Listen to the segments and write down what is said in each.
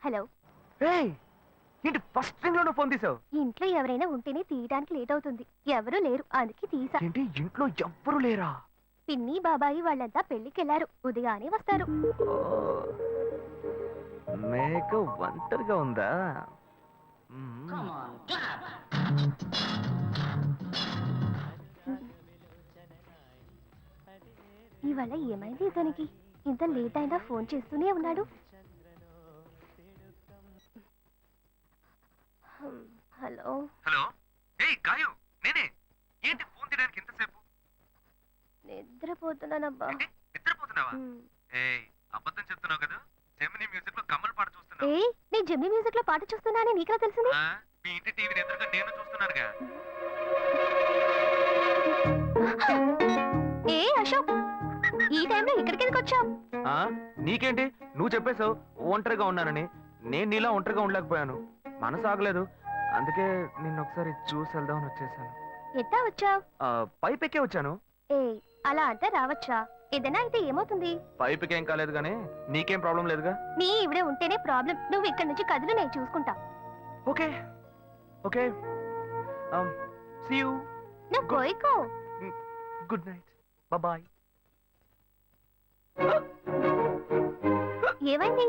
Hello. ఏంటి first ring లోనే phone తీసావు? ఇంట్లో ఎవరైనా ఉంటేనే తీయడానికి లేట్ అవుతుంది. ఎవరూ లేరు, అందుకే తీసా. ఏంటి ఇంట్లో ఎవ్వరు లేరా? పిన్ని బాబాయి వాళ్ళంతా పెళ్లికెళ్లారు, ఉదయానే వస్తారు. మేక ఒంటరిగా ఉందా? ఇవాళ ఏమైంది ఇతనికి? ఇంత లేట్ అయినా ఫోన్ చేస్తూనే ఉన్నాడు. Hello hello. ఏయ్ గాయు, నేనే. ఏంటి ఫోన్ తీయడానికి ఇంతసేపు? నిద్రపోతున్నానబ్బా. నిద్రపోతున్నావా? ఏయ్ అబద్ధం చెప్తున్నావు కదా. జెమిని మ్యూజిక్ లో కమల్ పాట చూస్తున్నావు. ఏయ్ నేను జెమిని మ్యూజిక్ లో పాట చూస్తున్నానని నీకెలా తెలిసింది? మీ ఇంటి టీవీని ఎదురుగా నేను చూస్తున్నానుగా. ఏ అశోక్, ఈ టైంలో ఇక్కడికి ఎందుకు వచ్చావు? నీకేంటి, నువ్వు చెప్పేశావు ఒంటరిగా ఉన్నానని. నేను నీలా ఒంటరిగా ఉండలేకపోయాను, మనసు ఆగలేదు. అందుకే నిన్న ఒకసారి చూసి వెళ్దామని వచ్చేసాను. ఎట్టా వచ్చావు? పైపెక్కే వచ్చాను. ఏ అలా అంటే రావచ్చా? ఏదైనా అయితే ఏమవుతుంది? పైపెక్కేం కాలేదు కానీ నీకేం ప్రాబ్లం లేదుగా. నీ ఇవిడే ఉంటేనే ప్రాబ్లం. నువ్వు ఇక్కడ నుంచి కదులు, నేను చూసుకుంటా. Okay okay, see you. నువ్వు కోయికో. Good night, bye. ఏమైంది?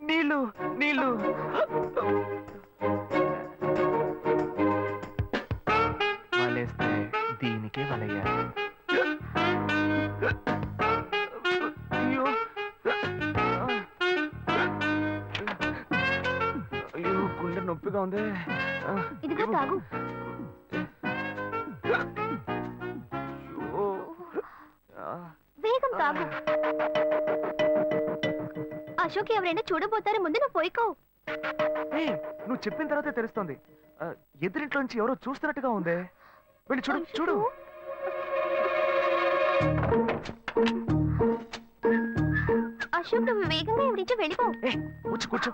నీళ్ళు నీళ్ళు. వలేస్తే దీనికే వలయ్యా. అయ్యో అయ్యో, గుండె నొప్పిగా ఉంది. ఇదిగో తాగు. వేగం తాగు. అశోక్ ఎవరైనా చూడబోతారు, ముందు నువ్వు పోయికో. నువ్వు చెప్పిన తర్వాతే తెలుస్తుంది. ఎదురింట్లో నుంచి ఎవరో చూస్తున్నట్టుగా ఉంది. వెళ్ళి చూడు చూడు. అశోక్ నువ్వు వేగంగా ఇవి నుంచి వెళ్ళిపో. కూర్చో.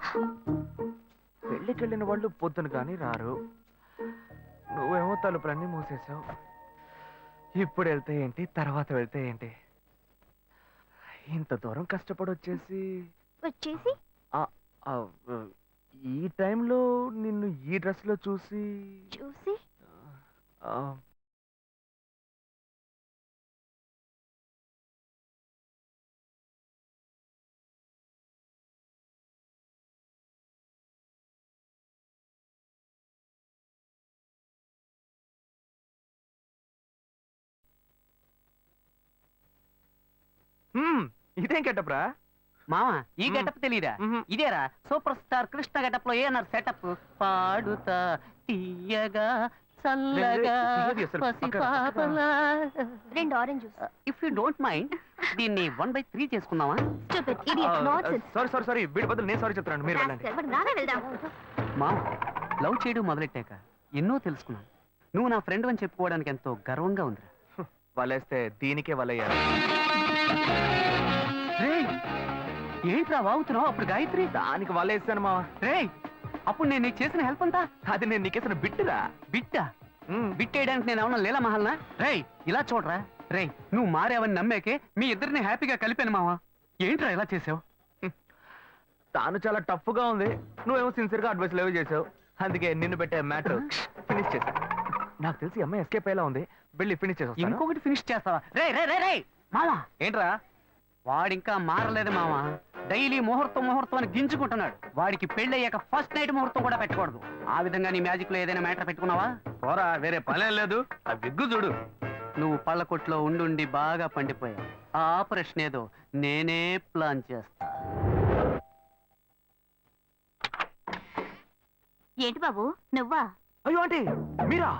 పెళ్ళికెళ్ళిన వాళ్ళు పొద్దున కానీ రారు. నువ్వేమో తలుపులన్నీ మూసేశావు. ఇప్పుడు వెళ్తే ఏంటి, తర్వాత వెళ్తే ఏంటి? ఇంత దూరం కష్టపడి వచ్చేసి ఈ టైంలో నిన్ను ఈ డ్రెస్ లో చూసి ఇదేం గెటప్రా మామా? ఈ గెటప్ తెలీదా? ఇదేరా సూపర్ స్టార్ కృష్ణ గెటప్ లో ఏనారు సెటప్. పాడుతా తీయగా చల్లగా పసిపాపలా. 2 orange juice. If you don't mind దీన్ని 1/3 చేసుకుందామా? సారీ వీడి బదులు నేను సారీ చెప్తాను, మీరు వెళ్ళండి. మామ, లవ్ చేయడం మొదలెట్టాక ఎన్నో తెలుసుకున్నాను. నువ్వు నా ఫ్రెండ్ అని చెప్పుకోవడానికి ఎంతో గర్వంగా ఉందిరా. వలేస్తే దీనికే వలయ్యారు. ఏంట్రా వాగుతున్నావు? అప్పుడు గాయత్రి దానికి వలేస్తాను మా. అప్పుడు నేను నీకు చేసిన హెల్ప్ అంతా అది నేను నీకేసిన బిట్టురా. బిట్టా? బిట్టేయడానికి నేను ఏమన్నా లీలా మహల్నా? ఇలా చూడరా. నువ్వు మారావని నమ్మేకే మీ ఇద్దరిని హ్యాపీగా కలిపాను మావా. ఏంట్రా ఇలా చేసావు? తాను చాలా టఫ్ గా ఉంది, నువ్వేమో సిన్సియర్ గా అడ్వైస్ లేవు చేసావు. అందుకే నిన్ను పెట్టే మ్యాటర్ ఫినిష్ చేసా. నాకు తెలిసి అమ్మాయి ఎస్కేప్ అయ్యేలా ఉంది, వెళ్ళి ఫినిష్ చేసా. ఇంకొకటి ఫినిష్ చేస్తావా? మావా ఏంట్రా? వాడింకా మారలేదు మావా. డైలీ ముహూర్తం అని గింజుకుంటున్నాడు. వాడికి పెళ్ళయ్యాక ఫస్ట్ నైట్ ముహూర్తం కూడా పెట్టకూడదు. ఆ విధంగా నీ మ్యాజిక్ లో ఏదైనా మ్యాటర్ పెట్టుకున్నావా? పోరా, వేరే పనే లేదు. ఆ విగ్గు చూడు. నువ్వు పళ్ళకొట్లో ఉండి బాగా పండిపోయావు. ఆ ఆపరేషన్ ఏదో నేనే ప్లాన్ చేస్తా. ఏంటి బాబు నువ్వా? అయ్యో ఆంటీ మీరా?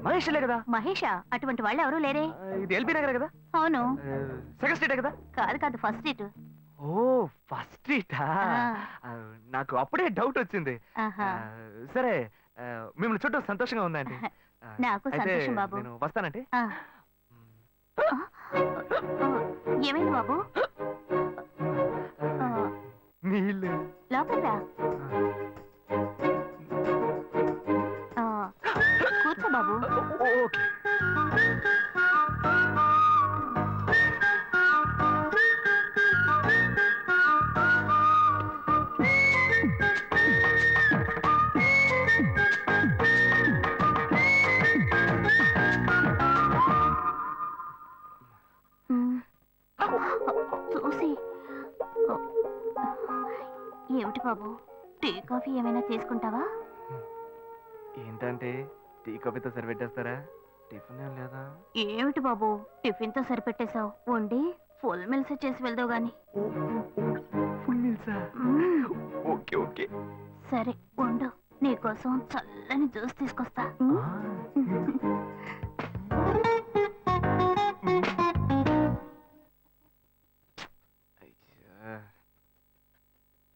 మహేష్లే కదా? మహేషా? అటువంటి వాళ్ళు ఎవరు లేరే. ఇది ఎల్బీ నగర్ కదా? అవును. సెకండ్ స్ట్రీట్ కదా? కాదు ఫస్ట్ స్ట్రీట్. ఓ ఫస్ట్ స్ట్రీటా? నాకు అప్పుడే డౌట్ వచ్చింది. సరే, మిమ్మల్ని చుట్టూ సంతోషంగా ఉందండి. నాకు సంతోషం బాబు. నేను వస్తానంటే. ఏమైంది బాబు? నీళ్ళు లోపల రా. కూర్చో బాబు. చూసి ఏమిటి బాబు, టీ కాఫీ ఏమైనా తీసుకుంటావా? ఏంటంటే టీ కాఫీతో సరిపెట్టేస్తారా? టిఫిన్ ఏం లేదా? ఏమిటి బాబు టిఫిన్ తో సరిపెట్టేశావు? వండి ఫుల్ మిల్స్ చేసి వెళ్దావు గాని. ఫుల్ మీల్సా? మ్మ్. Okay okay. సరే వండు, నీకోసం చల్లని జ్యూస్ తీసుకొస్తా.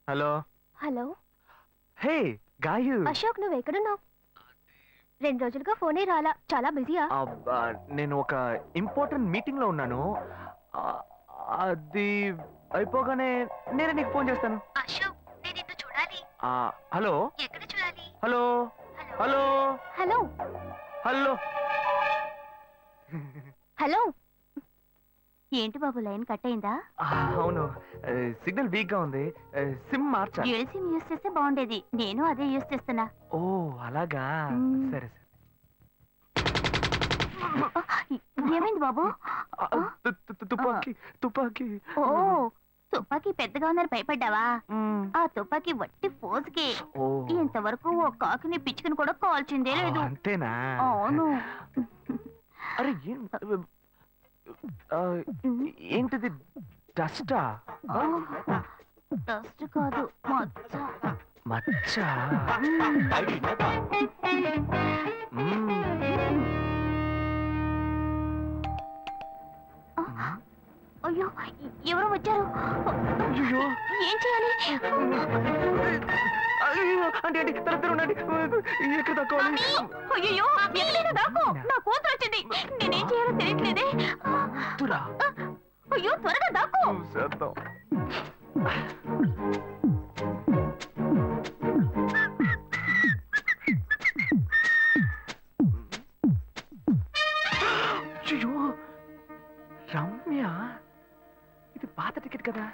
Hello. Hello hey Gayu. Ashok, నువ్వు ఎక్కడున్నావు? 2 రోజులుగా ఫోనే రాలా, చాలా బిజీయా? నేను ఒక ఇంపార్టెంట్ మీటింగ్ లో ఉన్నాను. ఆ, అది అయిపోగానే నేనే నీకు ఫోన్ చేస్తాను. అశోక్, నేను నిన్ను చూడాలి. హలో. ఎక్కడ చూడాలి? Hello hello hello hello. Hello. ఏంటి బాబు లైన్ కట్ అయిందా? అవును, సిగ్నల్ వీక్ గా ఉంది. సిమ్ మార్చా. డ్యూయల్ సిమ్ యూస్ చేస్తే బాగుండేది, నేను అదే యూస్ చేస్తున్నా. ఓ అలాగా. మ్మ్. సరే సరే. ఏమైంది బాబు? తుపాకీ తుపాకీ. ఓ, తుపాకీ పెద్దగా ఉందని భయపడ్డావా? మ్మ్. ఆ తుపాకీ వట్టి ఫోజుకే. ఓ ఇంతవరకు ఓ కాకిని పిచ్చుకుని కూడా కాల్చిందే లేదు. అంతేనా? అవును. అరే ఏంటిది? డస్టా? డస్ట్ కాదు, మచ్చ. మచ్చ. మ్మ్. అయ్యో, ఎవరో వచ్చారు. అయ్యో. ఏం చేయాలి? అయ్యో, అంటే తల ఉండండి. ఎక్కడ తక్కువాలి? అయ్యో, ఎక్కడైనా దాక్కో, నా కూతురు వచ్చింది. నేనేం చేయాలో తెలియట్లేదే. అయ్యో, త్వరగా దాక్కో. చేద్దాం. అయ్యో, రమ్య, ఇది పాత టికెట్ కదా.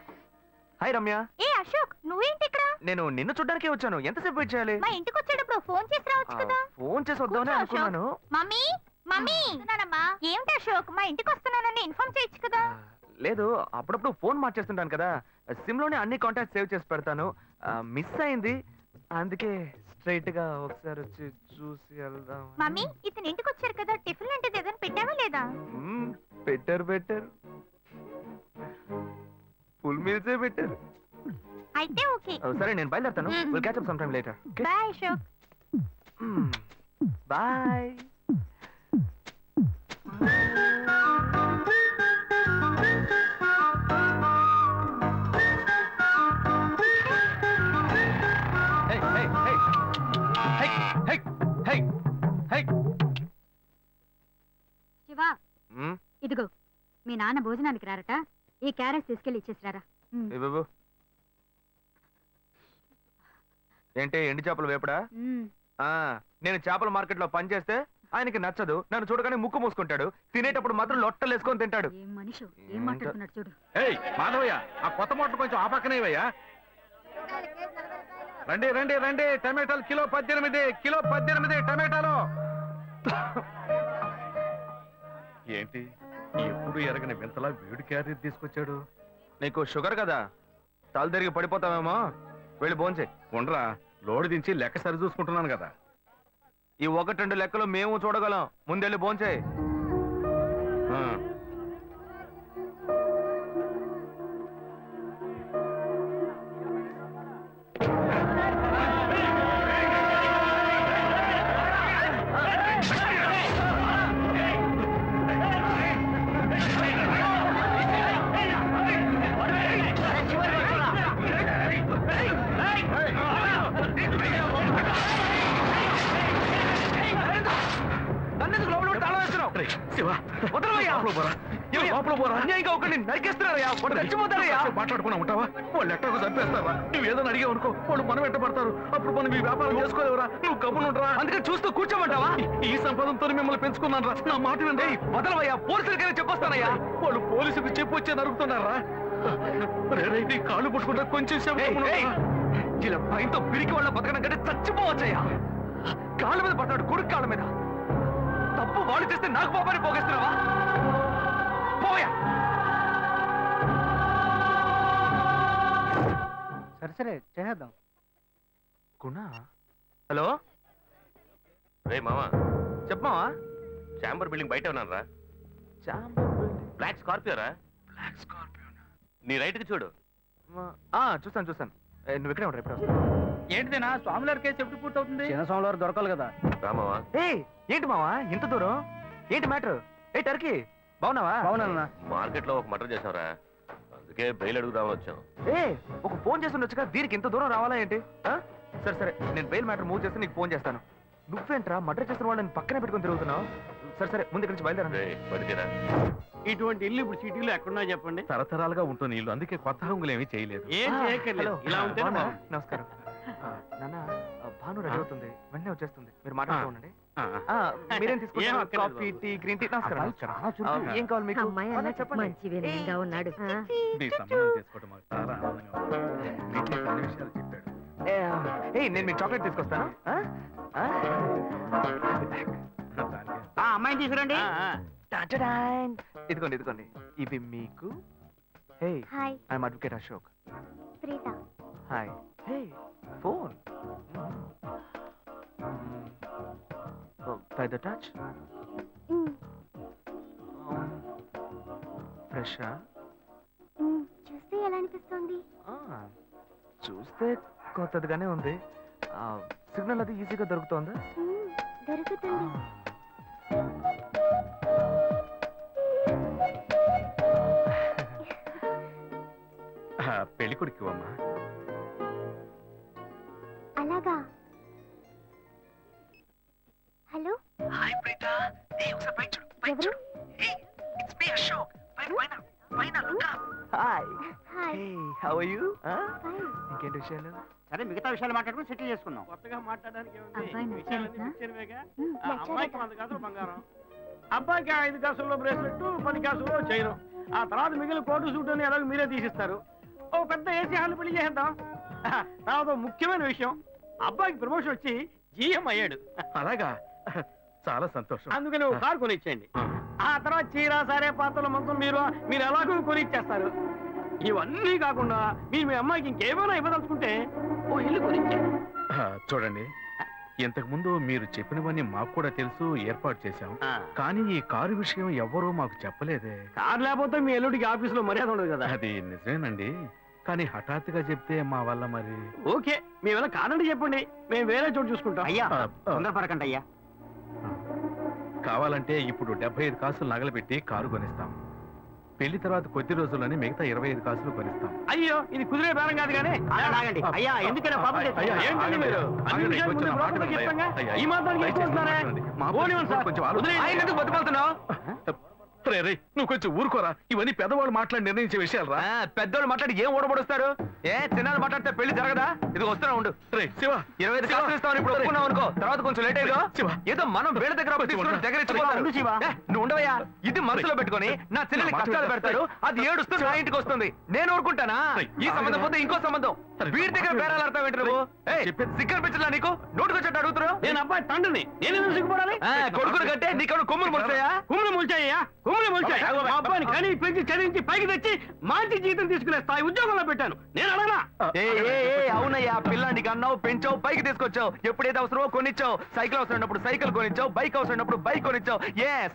హాయ్ రమ్య. ఏ అశోక్, నువ్వేంటి ఇక్కడ? నేను నిన్ను చూడ్డానికే వచ్చాను. ఎంతసేపు వెయిట్ చేయాలి? మా ఇంటికి వచ్చేటప్పుడు ఫోన్ చేసి రావచ్చు కదా. ఫోన్ చేసి వద్దామని కూర్చో, అనుకున్నాను. మమ్మీ మమ్మీ, ఏమిటి అశోక్, మా ఇంటికి వస్తున్నానని ఇన్ఫార్మ్ చేయొచ్చు కదా. లేదు, అప్పుడప్పుడు ఫోన్ మార్చేస్తుంటాను కదా. సిమ్ లోనే అన్ని కాంటాక్ట్ సేవ్ చేసి పెడతాను. మిస్ అయింది, అందుకే స్ట్రైట్ గా ఒకసారి వచ్చి చూసి వెళ్దాం. మమ్మీ, ఇతను ఇంటికి వచ్చారు కదా, టిఫిన్ లాంటిది ఏదైనా పెట్టావా లేదా? Better better. ఫుల్ మీల్సే బెటర్. అయితే ఓకే. సరే, నేను బయలుదేరుతాను. మ్మ్. Will catch up some time later. Bye Ashok. Bye. Shiva, ఇదిగో మీ నాన్న భోజనానికి రారట, ఈ క్యారెట్స్ తీసుకెళ్లి ఇచ్చేసిరారా. బాబు, ఏంటి ఎండి చేపలు వేపడా? నేను చేపల మార్కెట్ లో పనిచేస్తే ఆయనకి నచ్చదు. నన్ను చూడగానే ముక్కు మూసుకుంటాడు. తినేటప్పుడు మాత్రం లొట్టలు వేసుకొని తింటాడు. ఏం మనిషి, ఏం మాట్లాడుతున్నాడు చూడు. మాధవయ్య, ఆ కొత్త మోటార్ కొంచెం ఆ పక్కనేవయ్యా. రండి రండి రండి, టమాటాలు కిలో 18, కిలో 18 టమాటాలు. ఏంటి ఎప్పుడు ఎరగని వింతలా వేడి క్యారెట్ తీసుకొచ్చాడు? నీకు షుగర్ కదా, తల తిరిగి పడిపోతావేమో. వెళ్ళి భోంచే. ఉండరా, లోడు దించి లెక్క సరి చూసుకుంటున్నాను కదా. ఈ 1-2 లెక్కలు మేము చూడగలం. ముందెళ్ళి భోంచే. నన్నెందుకు లోపల పెట్టి తాళం వేస్తున్నావు? శివ, వదలవయ్యా. లోపల పోరా. అన్యాయంగా ఒకరిని నరికేస్తున్నారయ్యా. వాడు చచ్చిపోతారయ్యా. మాట్లాడుకున్నా ఉంటావా? వాళ్ళు ఎట్టకు చంపేస్తావా? నువ్వు ఏదైనా అడిగావు అనుకో, వాళ్ళు మనం వెంట పడతారు. అప్పుడు మనం ఈ వ్యాపారం చేసుకోలేవరా? నువ్వు కబునుంటరా? అందుకని చూస్తూ కూర్చోమంటావా? ఈ సంపదంతో మిమ్మల్ని పెంచుకున్నాను రా. నా మాట వినండి. వదలవయ్యా, పోలీసులకైనా చెప్పొస్తానయ్యా. వాళ్ళు పోలీసులకు చెప్పి వచ్చే నరుకుతున్నారా? నీ కాళ్ళు పుట్టుకుంటా కొంచెం సేపు గమ్మునుండరా? ఇలా భయంతో పిరికి వాళ్ళ బతకడం కంటే చచ్చిపోవచ్చయ్యా. కాళ్ళ మీద పడ్డాడు, కొడుకు కాళ్ళ మీద. తప్పు వాళ్ళు చేస్తే నాకు పాపాన్ని పోగేస్తున్నావా? పోయా. సరే చేద్దాం. గుణ హలో రే మామా, చెప్పమావా చాంబర్ బిల్డింగ్ బయట ఉన్నాను రా. బ్లాక్ స్కార్పియో రా. నీ రైట్ కి చూడు. చూస్తాను నువ్వు ఇక్కడే ఉంటావు ఎప్పుడు వస్తావు? ఏంటిదేనా స్వామివారి కేసు ఎప్పుడు పూర్తవుతుంది? చిన్న స్వామివారు దొరకాలి కదా. రామావా, ఏంటి మావా ఇంత దూరం? ఏంటి మ్యాటర్? టర్కీ బాగున్నావా? బాగున్నా. మార్కెట్ లో ఒక మర్డర్ చేసావురా, అందుకే బెయిల్ అడుగుదామని వచ్చాం. ఒక ఫోన్ చేసి ఉండొచ్చుగా, దీనికి ఇంత దూరం రావాలా ఏంటి? సరే నేను బెయిల్ మ్యాటర్ మూవ్ చేసి నీకు ఫోన్ చేస్తాను. నువ్వేంట్రా మర్డర్ చేసిన వాళ్ళని పక్కనే పెట్టుకుని తిరుగుతున్నావు? సరే ముందు ఇక్కడి నుంచి బయలుదేరండి. పడితేరా ఇటువంటి ఇల్లు ఇప్పుడు సిటీలో ఎక్కడున్నా చెప్పండి. తరతరాలుగా ఉంటుంది ఇల్లు, అందుకే కొత్త హంగులు ఏమీ చేయలేదు. ఏం చేయక్కర్లేదు, ఇలా ఉంటే నమస్కారం నాన్న. భాను రెడీ అవుతుంది, వెంటనే వచ్చేస్తుంది. మీరు మాట్లాడుతూ ఉండండి. మీరేం ఏం తీసుకుంటారు? అక్కర్లేదు కాఫీ, టీ, గ్రీన్ టీ? నమస్కారం. ఏం కావాలి మీకు? చెప్పండి. మంచి వినయంగా ఉన్నాడు. నీ సంబంధం చేసుకోవడం మాకు చాలా ఆనందంగా ఉంది. నీకు కొన్ని విషయాలు చెప్పాడు. నేను మీకు చాక్లెట్ తీసుకొస్తాను. అమ్మాయిని తీసుకురండి. ఇదిగోండి ఇవి మీకు. Hey hi I'm advocate Ashok. Preetha. Hi. Hey phone by the touch. ఫ్రెషా? చూస్తే ఎలా అనిపిస్తుంది? చూస్తే కొత్తదిగానే ఉంది. సిగ్నల్ అది ఈజీగా దొరుకుతోందా? దొరుకుతుంది. పెళ్లి కొడుకు అమ్మా. అలాగా. Hello hi Preetha. ఒకసారి పైకి చూడు. ఎవరు? It's me Ashok. పైన look up. Hi. Hi. Hey how are you? Fine. ఇంకేంటి విషయాలు? సరే మిగతా విషయాలు మాట్లాడుకుని సెటిల్ చేసుకుందాం. కొత్తగా మాట్లాడడానికి ఏముంది? అబ్బాయి విషయాలన్నీ నచ్చాడా? ముఖ్యమేగా. నచ్చాడట. అమ్మాయికి 100 కాసులు బంగారం, అబ్బాయికి 5 కాసుల్లో బ్రేస్లెట్, 10 కాసుల్లో చైను. ఆ తర్వాత మిగిలిన కోటు సూట్ అని ఎలాగో మీరే తీసిస్తారు. ఓ పెద్ద ఏసీ హాల్ పెళ్లి చేద్దాం. తర్వాత ముఖ్యమైన విషయం, అబ్బాయికి ప్రమోషన్ వచ్చి జీఎం అయ్యాడు. అలాగా, చాలా సంతోషం. అందుకని ఒక కారు కొనిచ్చేయండి. ఆ తర్వాత చీర సారే పాత్రల మొత్తం మీరు ఎలాగో కొనిచ్చేస్తారు. ఇవన్నీ కాకుండా మీరు మీ అమ్మాయికి ఇంకేమైనా ఇవ్వదలుచుకుంటే ఓ ఇల్లు కొనిచ్చేయండి. చూడండి, ఇంతకు ముందు మీరు చెప్పినవన్నీ మాకు కూడా తెలుసు, ఏర్పాటు చేశాం. కానీ ఈ కారు విషయం ఎవ్వరూ మాకు చెప్పలేదే. కారు లేకపోతే మీ ఎల్లుడికి ఆఫీసులో మర్యాద ఉండదు కదా. అది నిజమేనండి, కానీ హఠాత్తుగా చెప్తే మా వల్ల మరి. ఓకే, మీ వల్ల కాదండి చెప్పండి, మేము వేరే చోటు చూసుకుంటాం. అయ్యా ఆ, తొందరపడకండి అయ్యా. కావాలంటే ఇప్పుడు 75 కాసులు నగలబెట్టి కారు కొనిస్తాం. పెళ్లి తర్వాత కొద్ది రోజుల్లోనే మిగతా 25 కాసులు కొనిస్తాం. అయ్యో, ఇది కుదిరే బేరం కాదు కానీ. ఆగండి అయ్యా, ఎందుకైనా పాపం చేస్తారు? అయ్యా, ఏంటండి మీరు? అన్ని ఆగండి, విషయాలు కొంచెం ముందు మాట్లాడండి లోపలికి అయ్యా. చెప్తాంగా? అయ్యా, ఈ మాత్రానికి దయచేసి ఎక్కువ మాట్లాడండి. మా పోనివ్వండి సార్. కొంచెం వదిలేయండి. ఎందుకు బతుకుతున్నావు? రే, నువ్వు కొంచెం ఊరుకోరా. ఇవన్నీ పెద్దవాళ్ళు మాట్లాడి నిర్ణయించే విషయాలు రా. పెద్దోళ్ళు మాట్లాడి ఏం ఓడబడుస్తారు? చిన్నాళ్ళు మాట్లాడితే పెళ్లి జరగదా? ఇది వస్తున్నా ఉండు. రే శివ, 25 కాసులు ఇస్తామని ఇప్పుడు ఒప్పుకున్నావు అనుకో, తర్వాత కొంచెం లేట్ అయ్యో. శివ. ఏదో మనం వేడ దగ్గర అప్పు తీసుకుని దగ్గర ఇచ్చిపోతారు. ఉండు శివ. నువ్వు ఉండవయ్యా. ఇది మనసులో పెట్టుకొని నా చెల్లెలి కష్టాలు పెడతాడు, అది ఏడుస్తూ నా ఇంటికి వస్తుంది. నేను ఊరుకుంటానా? ఈ సంబంధం పోతే ఇంకో సంబంధం. వీడి దగ్గర బేరాలు ఆడతావు ఏంటి నువ్వు? సిగ్గర్ పిచ్చలా నీకు? నోటుకొచ్చేట్టు అడుగుతున్నావు. నేను అబ్బాయి తండ్రిని, నేను ఎందుకు సిగ్గుపడాలి? కొడుకులు కంటే నీకు కొమ్ములు మొలుస్తాయా? కుమ్ములు ముల్చాయ్యా, కుమ్ములు ముల్చాయి. మా అబ్బాయిని కని పెంచి చదివించి పైకి తెచ్చి మంచి జీతం తీసుకునే స్థాయి ఉద్యోగంలో పెట్టాను. నేను అడగనా? అవునయ్యా, పిల్లాడికి అన్నావు, పెంచావు, పైకి తీసుకొచ్చావు. ఎప్పుడైతే అవసరమో కొనిచ్చావు. సైకిల్ అవసరమైనప్పుడు సైకిల్ కొనిచ్చావు, బైక్ అవసరమైనప్పుడు బైక్ కొనిచ్చావు.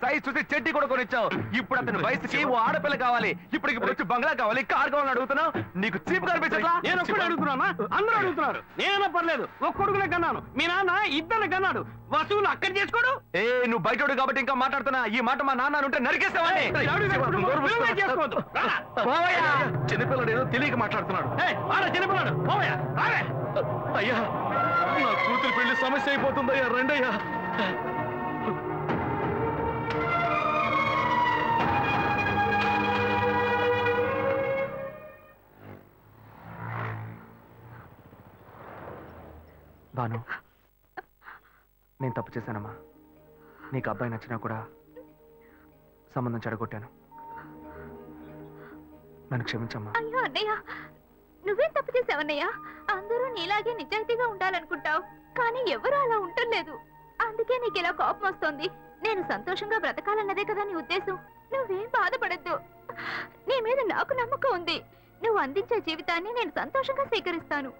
సైజ్ చూసి చెట్టి కూడా కొనిచ్చావు. ఇప్పుడు అతని వయసుకి ఓ ఆడపిల్ల కావాలి. ఇప్పుడు వచ్చి బంగ్లా కావాలి, కార్ కావాలని అడుగుతున్నావు. నీకు చీప్ కనిపించట్లా? నేను ఒక్కడే అడుగుతున్నా, అందరూ అడుగుతున్నారు. నేనైనా పర్లేదు, ఒక్క కొడుకునే కన్నాను, మీ నాన్న 2 కన్నాడు. వసూలు అక్కడ చేసుకోడు. నువ్వు బయటోడు కాబట్టి ఇంకా మాట్లాడుతున్నా. ఈ మాట మా నాన్న ఉంటే నరికేస్తావని. చేసుకోవద్దు. చిన్నపిల్లడు ఏదో తెలియక మాట్లాడుతున్నాడు. చిన్నపిల్లాడు పోవయ్యా, రావే. అయ్యా, నా కూతురు పెళ్లి సమస్య అయిపోతుందయ్యా, రండయ్యా. భాను, నేను తప్పు చేశానమ్మా. నీకు అబ్బాయి నచ్చినా కూడా సంబంధం చెడగొట్టాను. నన్ను క్షమించమ్మా. అయ్యో అన్నయ్య, నువ్వేం తప్పు చేసావన్నయ్య? అందరూ నీలాగే నిజాయితీగా ఉండాలనుకుంటావు, కానీ ఎవరు అలా ఉండలేదు. అందుకే నీకు ఇలా కోపం వస్తుంది. నేను సంతోషంగా బ్రతకాలన్నదే కదా నీ ఉద్దేశం. నువ్వేం బాధపడద్దు. నీ మీద నాకు నమ్మకం ఉంది. నువ్వు అందించే జీవితాన్ని నేను సంతోషంగా స్వీకరిస్తాను.